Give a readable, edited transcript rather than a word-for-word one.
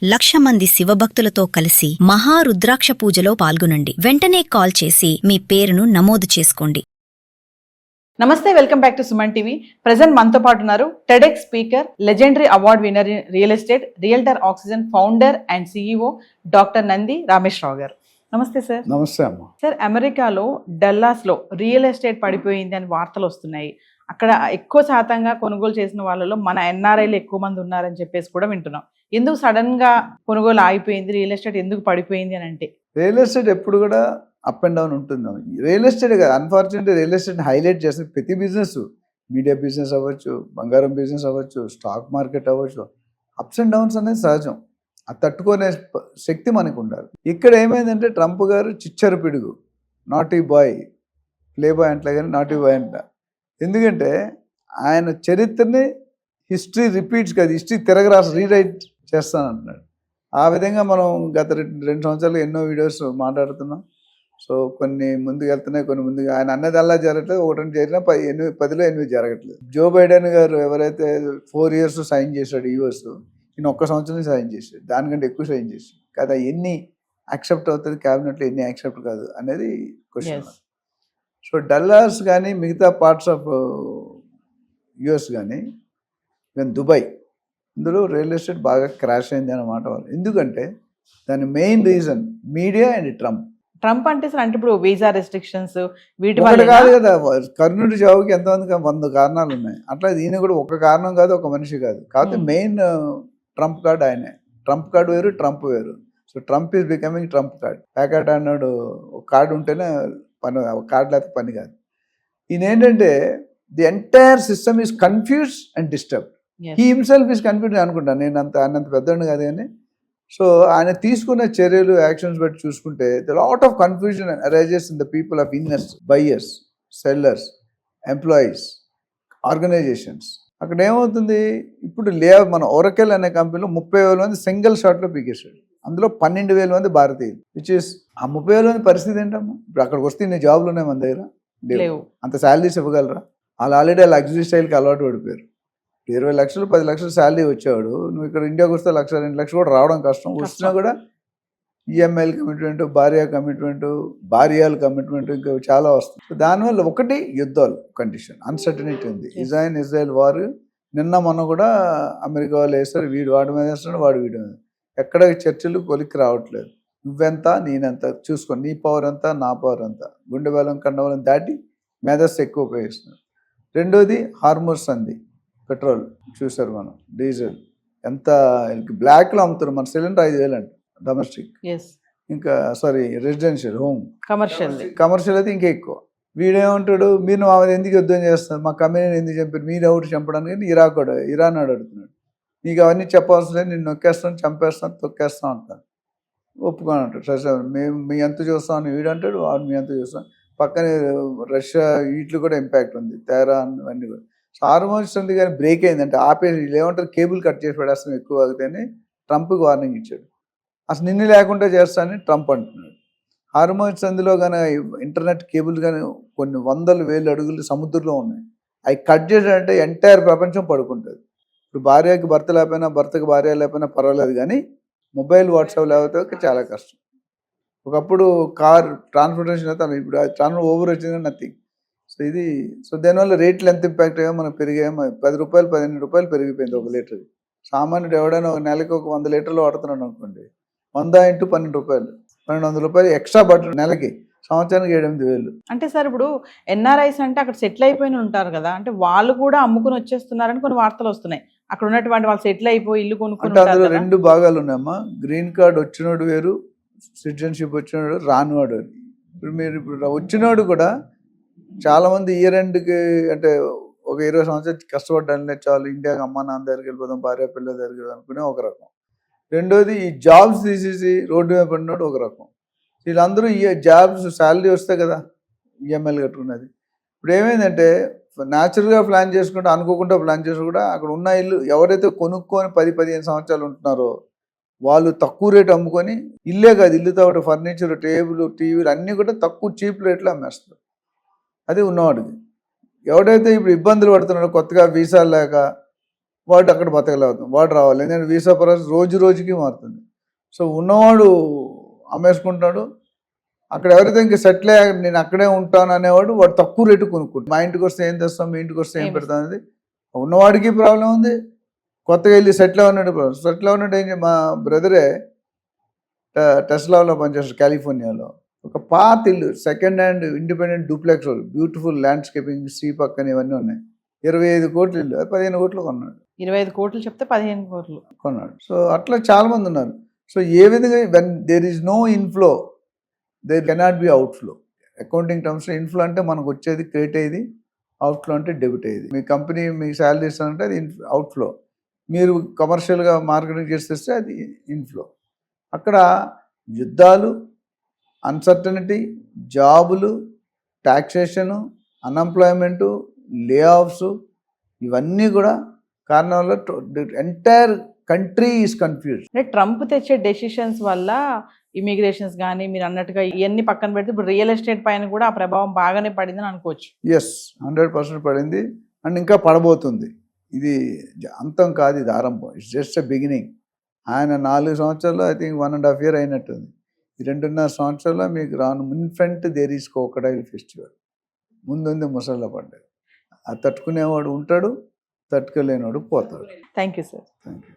1,00,000 మంది శివభక్తులతో కలిసి మహారుద్రాక్ష పూజలో పాల్గొనండి. వెంటనే కాల్ చేసి మీ పేరును నమోదు చేసుకోండి. నమస్తే, welcome back to Suman TV. Present మనతో పాటు ఉన్నారు TEDx speaker, legendary award winner in real estate, realtor oxygen founder and CEO doctor Nandi Rameshwar Rao గారు. నమస్తే సార్. నమస్తే అమ్మ. సార్, అమెరికాలో డల్లాస్లో రియల్ ఎస్టేట్ పడిపోయింది అని వార్తలు వస్తున్నాయి. అక్కడ ఎక్కువ శాతంగా కొనుగోలు చేసిన వాళ్ళలో మన ఎన్ఆర్ఐలు ఎక్కువ మంది ఉన్నారని చెప్పేసి కూడా వింటున్నాం. ఎందుకు సడన్ గా కొనుగోలు ఆగిపోయింది, రియల్ ఎస్టేట్ ఎందుకు పడిపోయింది అని అంటే? రియల్ ఎస్టేట్ ఎప్పుడు కూడా అప్ అండ్ డౌన్ ఉంటుంది. Real estate unfortunately real estate highlight చేస్తే ప్రతి బిజినెస్, మీడియా బిజినెస్ అవ్వచ్చు, బంగారం బిజినెస్ అవ్వచ్చు, స్టాక్ మార్కెట్ అవ్వచ్చు, అప్స్ అండ్ డౌన్స్ అనేది సహజం. అది తట్టుకునే శక్తి మనకు ఉండాలి. ఇక్కడ ఏమైందంటే ట్రంప్ గారు చిచ్చరు పిడుగు, నాటీ బాయ్, ప్లే బాయ్ అంటలే కానీ నాటీ బాయ్ అంట. ఎందుకంటే ఆయన చరిత్రని హిస్టరీ రిపీట్స్ కాదు, హిస్టరీ తిరగరాసి రీరైట్ చేస్తానంటున్నాడు. ఆ విధంగా మనం గత 2 సంవత్సరాలు ఎన్నో వీడియోస్ మాట్లాడుతున్నాం. సో కొన్ని ముందుకు వెళ్తున్నాయి, కొన్ని ముందుగా ఆయన అన్నది అలా జరగట్లేదు. 1 జరిగినా 10లో 8 జరగట్లేదు. జో బైడెన్ గారు ఎవరైతే 4 years సైన్ చేశాడు యూఎస్, ఈయన 1 సంవత్సరం సైన్ చేశాడు, దానికంటే ఎక్కువ సైన్ చేశాడు కదా. ఎన్ని యాక్సెప్ట్ అవుతుంది క్యాబినెట్లో, ఎన్ని యాక్సెప్ట్ కాదు అనేది క్వశ్చన్. సో డల్లాస్ కానీ మిగతా పార్ట్స్ ఆఫ్ యుఎస్ కానీ ఈవెన్ దుబాయ్, ఇందులో రియల్ ఎస్టేట్ బాగా క్రాష్ అయింది అన్నమాట వాళ్ళు. ఎందుకంటే దాని main reason media and Trump అంటే సార్, అంటే ఇప్పుడు వీసా రెస్ట్రిక్షన్స్ వీటి వల్ల కాదు కదా. కర్ణుడి చావుకి ఎంతమంది 100 కారణాలు ఉన్నాయి. అట్లా ఈయన కూడా ఒక కారణం కాదు, ఒక మనిషి కాదు. కాబట్టి మెయిన్ ట్రంప్ కార్డ్ ఆయనే. ట్రంప్ కార్డ్ వేరు, ట్రంప్ వేరు. So Trump is becoming Trump card. Packet అన్నాడు, ఒక కార్డు ఉంటేనే పని, ఒక కార్డు లేకపోతే పని కాదు. ఈయన ఏంటంటే the entire system is confuse and disturbed. He himself is confuse అనుకుంటాను నేను. ఆయనంత పెద్దవాడిని కాదు కానీ. సో ఆయన తీసుకున్న చర్యలు, యాక్షన్స్ బట్టి చూసుకుంటే the lot of confusion arises in the people of invest, buyers, sellers, employees, organisations. అక్కడ ఏమవుతుంది, ఇప్పుడు మన ఒరకెల్ అనే కంపెనీలో 30,000 మంది సింగిల్ షాట్లో పీకేశాడు. అందులో 12,000 మంది భారతీయులు. విచ్ ఇస్ ఆ 30,000 మంది పరిస్థితి ఏంటమ్మా? ఇప్పుడు అక్కడికి వస్తే ఇన్ని జాబ్లు ఉన్నాయి మన దగ్గర, లేవు. అంత శాలరీస్ ఇవ్వగలరా? వాళ్ళు ఆల్రెడీ ఆ లగ్జరీ స్టైల్కి అలవాటు పడిపోయారు. 20 లక్షలు 10 లక్షలు శాలరీ వచ్చేవాడు, నువ్వు ఇక్కడ ఇండియాకి వస్తే 1,00,000 2 లక్షలు కూడా రావడం కష్టం. వచ్చినా కూడా ఈఎంఐలు కమిట్మెంట్, భార్య కమిట్మెంట్, భార్యల కమిట్మెంట్, ఇంకా చాలా వస్తుంది. దానివల్ల ఒకటి యుద్ధాలు, కండిషన్, అన్సర్టనిటీ ఉంది. ఇజ్రాయెల్ వారు నిన్న మొన్న కూడా అమెరికా వాళ్ళు వేస్తారు, వీడు వాడి మీద వేస్తున్నాడు, వాడు వీడి మీద. ఎక్కడ చర్చలు కొలిక్కి రావట్లేదు. నువ్వెంత నేనెంత చూసుకో, నీ పవర్ ఎంత నా పవర్ ఎంత, గుండె బలం కండబలం దాటి మేధస్సు ఎక్కువ ఉపయోగిస్తున్నారు. రెండోది హార్మోన్స్ అంది, పెట్రోల్ చూసారు మనం, డీజిల్ ఎంత బ్లాక్లో అమ్ముతారు. మన సిలిండర్ 5,000 అంట డొమెస్టిక్, ఇంకా రెసిడెన్షియల్, హోమ్, కమర్షియల్ అయితే ఇంకా ఎక్కువ. వీడేమంటాడు, మీరు మా ఎందుకు యుద్ధం చేస్తారు, మా కంపెనీని ఎందుకు చంపారు, మీరు ఒకటి చంపడానికి ఇరాన్ అడుగుతున్నాడు. నీకు అవన్నీ చెప్పవలసిన లేదు, నేను నొక్కేస్తాను, చంపేస్తాను, తొక్కేస్తాను అంటాను. ఒప్పుకొని అంటాడు. సరే మేము మీ ఎంత చూస్తామని వీడు అంటాడు, వాడు మీ ఎంత చూస్తాం. పక్కనే రష్యా, వీటిలో కూడా ఇంపాక్ట్ ఉంది, తెహరాన్, ఇవన్నీ కూడా. సో హార్మోన్స్ ఉంది కానీ బ్రేక్ అయిందంటే ఆపేసి ఏమంటారు, కేబుల్ కట్ చేసి పడేస్తాం ఎక్కువ అవుతాయని ట్రంప్కి వార్నింగ్ ఇచ్చాడు. అసలు నిన్ను లేకుండా చేస్తానని ట్రంప్ అంటున్నాడు. హార్మోన్స్ అందులో కానీ ఇంటర్నెట్ కేబుల్ కానీ కొన్ని 100,000 అడుగులు సముద్రంలో ఉన్నాయి. అవి కట్ చేసాడంటే ఎంటైర్ ప్రపంచం పడుకుంటుంది. ఇప్పుడు భార్యకి భర్త లేకపోయినా, భర్తకి భార్య లేకపోయినా పర్వాలేదు, కానీ మొబైల్, వాట్సాప్ లేకపోతే చాలా కష్టం. ఒకప్పుడు కార్ ట్రాన్స్పోర్టేషన్ అయితే, ఇప్పుడు ట్రాన్స్పోర్ట్ ఓవర్ వచ్చింది, నథింగ్. సో దానివల్ల రేట్లు ఎంత ఇంపాక్ట్ అయ్యో మనకు పెరిగాయో. 10 రూపాయలు 15 రూపాయలు పెరిగిపోయింది 1 లీటర్. సామాన్యుడు ఎవడైనా ఒక నెలకి ఒక 100 లీటర్లు వాడుతున్నాడు అనుకోండి, 100 × 12 రూపాయలు, 1,200 రూపాయలు ఎక్స్ట్రా బట్టర్ నెలకి, సంవత్సరానికి 7,000. అంటే సార్, ఇప్పుడు ఎన్ఆర్ఐస్ అంటే అక్కడ సెటిల్ అయిపోయిన ఉంటారు కదా, అంటే వాళ్ళు కూడా అమ్ముకుని వచ్చేస్తున్నారని కొన్ని వార్తలు వస్తున్నాయి. అక్కడ ఉన్నటువంటి వాళ్ళు సెటిల్ అయిపోయి ఇల్లు కొనుక్కుంటే అందులో 2 భాగాలు ఉన్నాయమ్మా. గ్రీన్ కార్డ్ వచ్చినోడు వేరు, సిటిజన్షిప్ వచ్చినోడు, రానివాడు వేరు. ఇప్పుడు వచ్చినోడు కూడా చాలామంది ఇయర్ ఎండ్కి అంటే ఒక 20 సంవత్సరాలు కష్టపడ్డానే చాలు, ఇండియాకి అమ్మ నాన్న దగ్గరికి వెళ్ళిపోదాం, భార్య పిల్లల దగ్గరికి అనుకునే ఒక రకం. రెండోది ఈ జాబ్స్ తీసేసి రోడ్డు మీద పడినోడు ఒక రకం. వీళ్ళందరూ ఈ జాబ్స్ శాలరీ వస్తే కదా ఈఎంఐలు కట్టుకున్నది. ఇప్పుడు ఏమైందంటే న్యాచురల్గా ప్లాన్ చేసుకుంటే, అనుకోకుండా ప్లాన్ చేసి కూడా అక్కడ ఉన్న ఇల్లు ఎవరైతే కొనుక్కొని 10-15 సంవత్సరాలు ఉంటున్నారో వాళ్ళు తక్కువ రేటు అమ్ముకొని, ఇల్లే కాదు ఇల్లుతో ఒకటి ఫర్నిచర్, టేబుల్, టీవీలు అన్నీ కూడా తక్కువ చీప్ రేట్లో అమ్మేస్తారు. అది ఉన్నవాడికి. ఎవడైతే ఇప్పుడు ఇబ్బందులు పడుతున్నాడో, కొత్తగా వీసాలు లేక వాడు అక్కడ బతకలేవుతుంది, వాడు రావాలి. ఎందుకంటే వీసా ప్రాసెస్ రోజు రోజుకి మారుతుంది. సో ఉన్నవాడు అమ్మేసుకుంటాడు. అక్కడ ఎవరైతే ఇంకా సెటిల్ అయ్యాక నేను అక్కడే ఉంటాను అనేవాడు వాడు తక్కువ రేటు కొనుక్కుంటాడు. మా ఇంటికి వస్తే ఏం తెస్తాం, మీ ఇంటికి వస్తే ఏం పెడతాం అనేది ఉన్నవాడికి ప్రాబ్లం ఉంది, కొత్తగా వెళ్ళి సెటిల్ అవ్వనాడు ప్రాబ్లం. సెటిల్ అవ్వనాడు ఏం మా బ్రదరే టెస్లాలో పనిచేస్తాడు కాలిఫోర్నియాలో. ఒక పాత ఇల్లు, second hand independent duplex, beautiful landscaping, sea పక్కన ఇవన్నీ ఉన్నాయి. 25 కోట్లు ఇల్లు, 15 కోట్లు కొన్నాడు. 25 కోట్లు చెప్తే 15 కోట్లు కొన్నాడు. సో అట్లా చాలా మంది ఉన్నారు. సో ఏ విధంగా when there is no inflow there cannot be outflow. Accounting టర్మ్స్లో ఇన్ఫ్లో అంటే మనకు వచ్చేది క్రెడిట్ అయ్యేది, అవుట్ఫ్లో అంటే డెబిట్ అయ్యేది. మీ కంపెనీ మీకు శాలరీ ఇస్తానంటే అది అవుట్ఫ్లో, మీరు కమర్షియల్గా మార్కెటింగ్ చేస్తే అది ఇన్ఫ్లో. అక్కడ యుద్ధాలు, అన్సర్టనిటీ, జాబులు, టాక్సేషను, అన్ఎంప్లాయ్మెంటు, లే ఆఫ్స్, ఇవన్నీ కూడా కారణం వల్ల ఎంటైర్ కంట్రీ ఈజ్ కన్ఫ్యూజ్. అంటే ట్రంప్ తెచ్చే డెసిషన్స్ వల్ల ఇమిగ్రేషన్స్ కానీ మీరు అన్నట్టుగా ఇవన్నీ పక్కన పెడితే ఇప్పుడు రియల్ ఎస్టేట్ పైన కూడా ఆ ప్రభావం బాగానే పడిందని అనుకోవచ్చు. ఎస్, 100% పడింది అండ్ ఇంకా పడబోతుంది. ఇది అంతం కాదు, ఇది ఆరంభం. It's just a beginning. ఆయన 4 సంవత్సరాల్లో ఐ థింక్ 1.5 year అయినట్టుంది. ఈ 2.5 సంవత్సరాల్లో మీకు రాను infant there is crocodile festival. ముందుంది ముసళ్ళ పండుగ. అది తట్టుకునేవాడు ఉంటాడు, తట్టుకోలేనివాడు పోతాడు. Thank you sir. Thank you.